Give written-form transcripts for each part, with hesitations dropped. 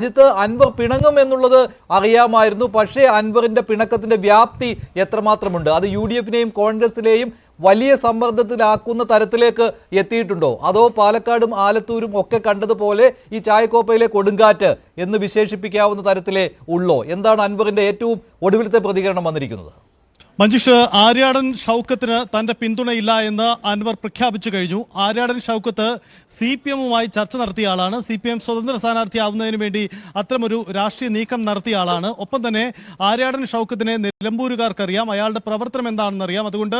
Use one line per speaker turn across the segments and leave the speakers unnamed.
രാജ്യത്ത് അൻവർ പിണങ്ങും എന്നുള്ളത് അറിയാമായിരുന്നു. പക്ഷേ അൻവറിന്റെ പിണക്കത്തിന്റെ വ്യാപ്തി എത്രമാത്രമുണ്ട്, അത് UDF-നെയും കോൺഗ്രസിനെയും വലിയ സമ്മർദ്ദത്തിലാക്കുന്ന തരത്തിലേക്ക് എത്തിയിട്ടുണ്ടോ? അതോ പാലക്കാടും ആലത്തൂരും ഒക്കെ കണ്ടതുപോലെ ഈ ചായക്കോപ്പയിലെ കൊടുങ്കാറ്റ് എന്ന് വിശേഷിപ്പിക്കാവുന്ന തരത്തിലേ ഉള്ളോ? എന്താണ് അൻവറിന്റെ ഏറ്റവും ഒടുവിലത്തെ പ്രതികരണം വന്നിരിക്കുന്നത്?
മഞ്ജുഷ്, ആര്യാടൻ ഷൗക്കത്തിന് തന്റെ പിന്തുണയില്ല എന്ന് അൻവർ പ്രഖ്യാപിച്ചു കഴിഞ്ഞു. ആര്യാടൻ ഷൗക്കത്ത് CPM-വുമായി ചർച്ച നടത്തിയ ആളാണ്. CPM സ്വതന്ത്ര സ്ഥാനാർത്ഥിയാവുന്നതിന് വേണ്ടി അത്തരമൊരു രാഷ്ട്രീയ നീക്കം നടത്തിയ ആളാണ്. ഒപ്പം തന്നെ ആര്യാടൻ ഷൗക്കത്തിനെ നിലമ്പൂരുകാർക്കറിയാം, അയാളുടെ പ്രവർത്തനം എന്താണെന്നറിയാം. അതുകൊണ്ട്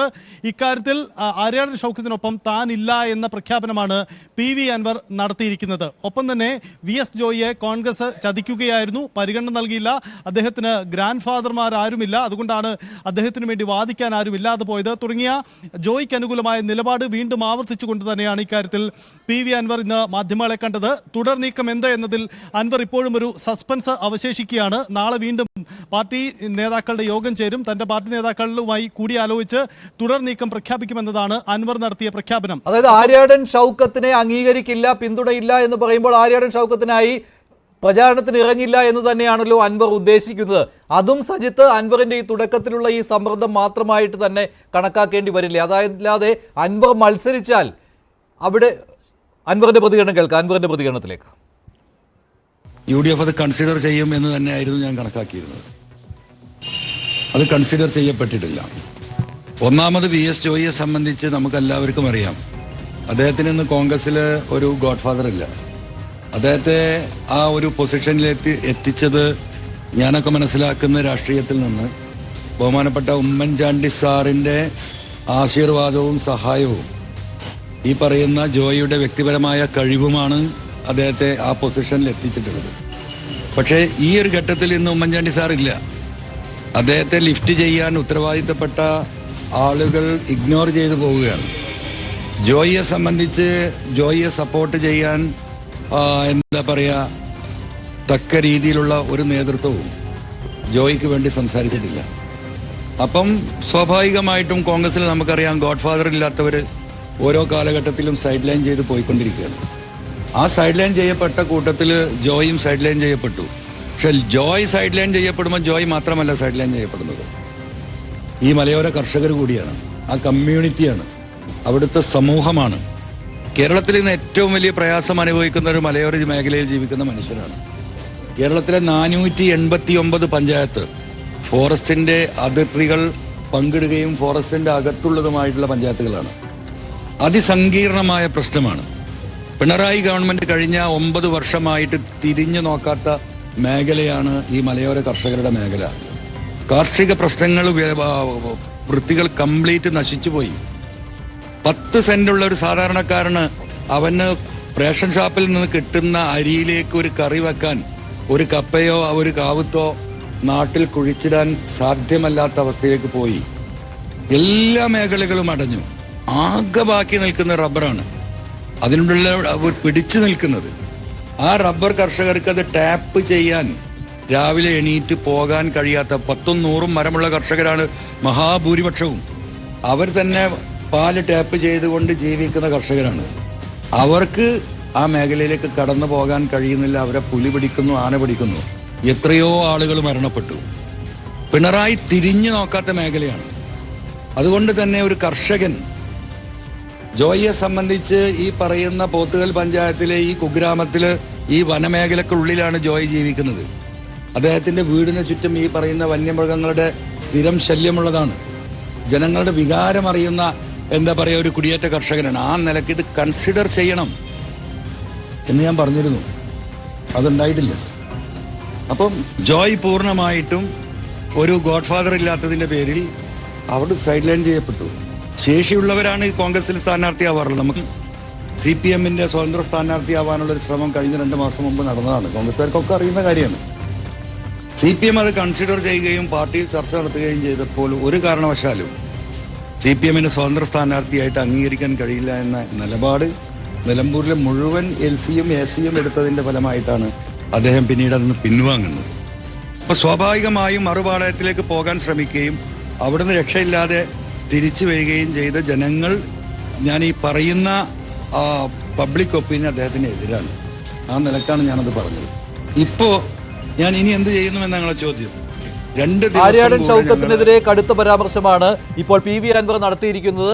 ഇക്കാര്യത്തിൽ ആര്യാടൻ ഷൗക്കത്തിനൊപ്പം താനില്ല എന്ന പ്രഖ്യാപനമാണ് PV അൻവർ നടത്തിയിരിക്കുന്നത്. ഒപ്പം തന്നെ VS ജോയിയെ കോൺഗ്രസ് ചതിക്കുകയായിരുന്നു, പരിഗണന നൽകിയില്ല, അദ്ദേഹത്തിന് ഗ്രാൻഡ് ഫാദർമാരാരുമില്ല, അതുകൊണ്ടാണ് അദ്ദേഹത്തിന് വേണ്ടി വാദിക്കാൻ ആരും ഇല്ലാതെ പോയത് തുടങ്ങിയ ജോയിക്ക് അനുകൂലമായ നിലപാട് വീണ്ടും ആവർത്തിച്ചുകൊണ്ട് തന്നെയാണ് ഇക്കാര്യത്തിൽ PV അൻവർ ഇന്ന് മാധ്യമങ്ങളെ കണ്ടത്. തുടർ നീക്കം എന്ത് എന്നതിൽ അൻവർ ഇപ്പോഴും ഒരു സസ്പെൻസ് അവശേഷിക്കുകയാണ്. നാളെ വീണ്ടും പാർട്ടി നേതാക്കളുടെ യോഗം ചേരും. തന്റെ പാർട്ടി നേതാക്കളുമായി കൂടിയാലോചിച്ച് തുടർ നീക്കം പ്രഖ്യാപിക്കുമെന്നതാണ് അൻവർ നടത്തിയ പ്രഖ്യാപനം.
അതായത് ആര്യാടൻ ഷൗക്കത്തിനെ അംഗീകരിക്കില്ല, പിന്തുണയില്ല എന്ന് പറയുമ്പോൾ ആര്യാടൻ ഷൗക്കത്തിനായി പ്രചാരണത്തിന് ഇറങ്ങില്ല എന്ന് തന്നെയാണല്ലോ അൻവർ ഉദ്ദേശിക്കുന്നത്. അതും സജിത്ത് അൻവറിന്റെ ഈ തുടക്കത്തിലുള്ള ഈ സമ്മർദ്ദം മാത്രമായിട്ട് തന്നെ കണക്കാക്കേണ്ടി വരില്ലേ? അതല്ലാതെ അൻവർ മത്സരിച്ചാൽ അവിടെ അൻവറിന്റെ പ്രതികരണം കേൾക്കാം. അൻവറിന്റെ പ്രതികരണത്തിലേക്ക്.
UDF അത് കൺസിഡർ ചെയ്യും എന്ന് തന്നെയായിരുന്നു ഞാൻ കണക്കാക്കിയിരുന്നത്. അത് കൺസിഡർ ചെയ്യപ്പെട്ടിട്ടില്ല. ഒന്നാമത് VS ജോയിയെ സംബന്ധിച്ച് നമുക്കെല്ലാവർക്കും അറിയാം, അദ്ദേഹത്തിന് ഇന്ന് കോൺഗ്രസിൽ ഒരു ഗോഡ് ഫാദർ ഇല്ല. അദ്ദേഹത്തെ ആ ഒരു പൊസിഷനിൽ എത്തിച്ചത് ഞാനൊക്കെ മനസ്സിലാക്കുന്ന രാഷ്ട്രീയത്തിൽ നിന്ന് ബഹുമാനപ്പെട്ട ഉമ്മൻചാണ്ടി സാറിന്റെ ആശീർവാദവും സഹായവും ഈ പറയുന്ന ജോയിയുടെ വ്യക്തിപരമായ കഴിവുമാണ് അദ്ദേഹത്തെ ആ പൊസിഷനിൽ എത്തിച്ചിട്ടുള്ളത്. പക്ഷേ ഈ ഒരു ഘട്ടത്തിൽ ഇന്ന് ഉമ്മൻചാണ്ടി സാറില്ല. അദ്ദേഹത്തെ ലിഫ്റ്റ് ചെയ്യാൻ ഉത്തരവാദിത്തപ്പെട്ട ആളുകൾ ഇഗ്നോർ ചെയ്തു പോവുകയാണ്. ജോയിയെ സംബന്ധിച്ച് ജോയിയെ സപ്പോർട്ട് ചെയ്യാൻ എന്താ പറയുക, തക്ക രീതിയിലുള്ള ഒരു നേതൃത്വവും ജോയിക്ക് വേണ്ടി സംസാരിച്ചിട്ടില്ല. അപ്പം സ്വാഭാവികമായിട്ടും കോൺഗ്രസിൽ നമുക്കറിയാം, ഗോഡ് ഫാദർ ഇല്ലാത്തവർ ഓരോ കാലഘട്ടത്തിലും സൈഡ് ലൈൻ ചെയ്ത് പോയിക്കൊണ്ടിരിക്കുകയാണ്. ആ സൈഡ് ലൈൻ ചെയ്യപ്പെട്ട കൂട്ടത്തിൽ ജോയും സൈഡ് ലൈൻ ചെയ്യപ്പെട്ടു. പക്ഷെ ജോയ് സൈഡ് ലൈൻ ചെയ്യപ്പെടുമ്പോൾ ജോയ് മാത്രമല്ല സൈഡ് ലൈൻ ചെയ്യപ്പെടുന്നത്, ഈ മലയോര കർഷകർ കൂടിയാണ്, ആ കമ്മ്യൂണിറ്റിയാണ്, അവിടുത്തെ സമൂഹമാണ്. കേരളത്തിൽ ഇന്ന് ഏറ്റവും വലിയ പ്രയാസം അനുഭവിക്കുന്ന ഒരു മലയോര മേഖലയിൽ ജീവിക്കുന്ന മനുഷ്യരാണ്. കേരളത്തിലെ 489 പഞ്ചായത്ത് ഫോറസ്റ്റിന്റെ അതിർത്തികൾ പങ്കിടുകയും ഫോറസ്റ്റിന്റെ അകത്തുള്ളതുമായിട്ടുള്ള പഞ്ചായത്തുകളാണ്. അതിസങ്കീർണമായ പ്രശ്നമാണ്. പിണറായി ഗവൺമെന്റ് കഴിഞ്ഞ 9 വർഷമായിട്ട് തിരിഞ്ഞു നോക്കാത്ത മേഖലയാണ് ഈ മലയോര കർഷകരുടെ മേഖല. കാർഷിക പ്രശ്നങ്ങൾ, വൃത്തികൾ കംപ്ലീറ്റ് നശിച്ചുപോയി. 10 സെന്റുള്ള ഒരു സാധാരണക്കാരന് അവന് റേഷൻ ഷാപ്പിൽ നിന്ന് കിട്ടുന്ന അരിയിലേക്ക് ഒരു കറി വെക്കാൻ ഒരു കപ്പയോ ഒരു കാവുത്തോ നാട്ടിൽ കുഴിച്ചിടാൻ സാധ്യമല്ലാത്ത അവസ്ഥയിലേക്ക് പോയി. എല്ലാ മേഖലകളും അടഞ്ഞു. ആകെ ബാക്കി നിൽക്കുന്ന റബ്ബറാണ്. അതിനുള്ള അവർ പിടിച്ചു നിൽക്കുന്നത്. ആ റബ്ബർ കർഷകർക്ക് അത് ടാപ്പ് ചെയ്യാൻ രാവിലെ എണീറ്റ് പോകാൻ കഴിയാത്ത 100ഉം 100ഉം മരമുള്ള കർഷകരാണ് മഹാഭൂരിപക്ഷവും. അവർ തന്നെ പാല് ടാപ്പ് ചെയ്തുകൊണ്ട് ജീവിക്കുന്ന കർഷകരാണ്. അവർക്ക് ആ മേഖലയിലേക്ക് കടന്നു പോകാൻ കഴിയുന്നില്ല. അവരെ പുലി പിടിക്കുന്നു, ആന പിടിക്കുന്നു. എത്രയോ ആളുകൾ മരണപ്പെട്ടു. പിണറായി തിരിഞ്ഞു നോക്കാത്ത മേഖലയാണ്. അതുകൊണ്ട് തന്നെ ഒരു കർഷകൻ ജോയിയെ സംബന്ധിച്ച് ഈ പറയുന്ന പോത്തുകൽ പഞ്ചായത്തിലെ ഈ കുഗ്രാമത്തില് ഈ വനമേഖലക്കുള്ളിലാണ് ജോയ് ജീവിക്കുന്നത്. അദ്ദേഹത്തിന്റെ വീടിന് ചുറ്റും ഈ പറയുന്ന വന്യമൃഗങ്ങളുടെ സ്ഥിരം ശല്യമുള്ളതാണ്. ജനങ്ങളുടെ വികാരം അറിയുന്ന എന്താ പറയുക ഒരു കുടിയേറ്റ കർഷകനാണ്. ആ നിലയ്ക്ക് ഇത് കൺസിഡർ ചെയ്യണം എന്ന് ഞാൻ പറഞ്ഞിരുന്നു. അതുണ്ടായിട്ടില്ല. അപ്പം ജോയ് പൂർണ്ണമായിട്ടും ഒരു ഗോഡ് ഫാദർ ഇല്ലാത്തതിന്റെ പേരിൽ അവിടെ സൈഡ് ലൈൻ ചെയ്യപ്പെട്ടു. ശേഷിയുള്ളവരാണ് ഈ കോൺഗ്രസിൽ സ്ഥാനാർത്ഥിയാവാറുള്ളത്. നമുക്ക് CPM-ന്റെ സ്വതന്ത്ര സ്ഥാനാർത്ഥിയാവാനുള്ളൊരു ശ്രമം കഴിഞ്ഞ 2 മാസം മുമ്പ് നടന്നതാണ്. കോൺഗ്രസ്സുകാർക്കൊക്കെ അറിയുന്ന കാര്യമാണ്. CPM അത് കൺസിഡർ ചെയ്യുകയും പാർട്ടിയിൽ ചർച്ച നടത്തുകയും ചെയ്തപ്പോൾ ഒരു കാരണവശാലും CPM-ന് സ്വതന്ത്ര സ്ഥാനാർത്ഥിയായിട്ട് അംഗീകരിക്കാൻ കഴിയില്ല എന്ന നിലപാട് നിലമ്പൂരിലെ മുഴുവൻ LC-യും AC-യും എടുത്തതിന്റെ ഫലമായിട്ടാണ് അദ്ദേഹം പിന്നീട് അതിന് പിൻവാങ്ങുന്നത്. അപ്പൊ സ്വാഭാവികമായും മറുപാളയത്തിലേക്ക് പോകാൻ ശ്രമിക്കുകയും അവിടുന്ന് രക്ഷയില്ലാതെ തിരിച്ചു വരികയും ചെയ്ത ജനങ്ങൾ, ഞാൻ ഈ പറയുന്ന പബ്ലിക് ഒപ്പീനിയൻ അദ്ദേഹത്തിന് എതിരാണ്. ആ നിലക്കാണ് ഞാനത് പറഞ്ഞത്. ഇപ്പോ ഞാൻ ഇനി എന്ത് ചെയ്യുന്നു എന്നാണ് ചോദ്യം. 2 ദിവസം
ആര്യാടൻ ഷൗക്കത്തിനെതിരെ കടുത്ത പരാമർശമാണ് ഇപ്പോൾ പി വി അൻവർ നടത്തിയിരിക്കുന്നത്.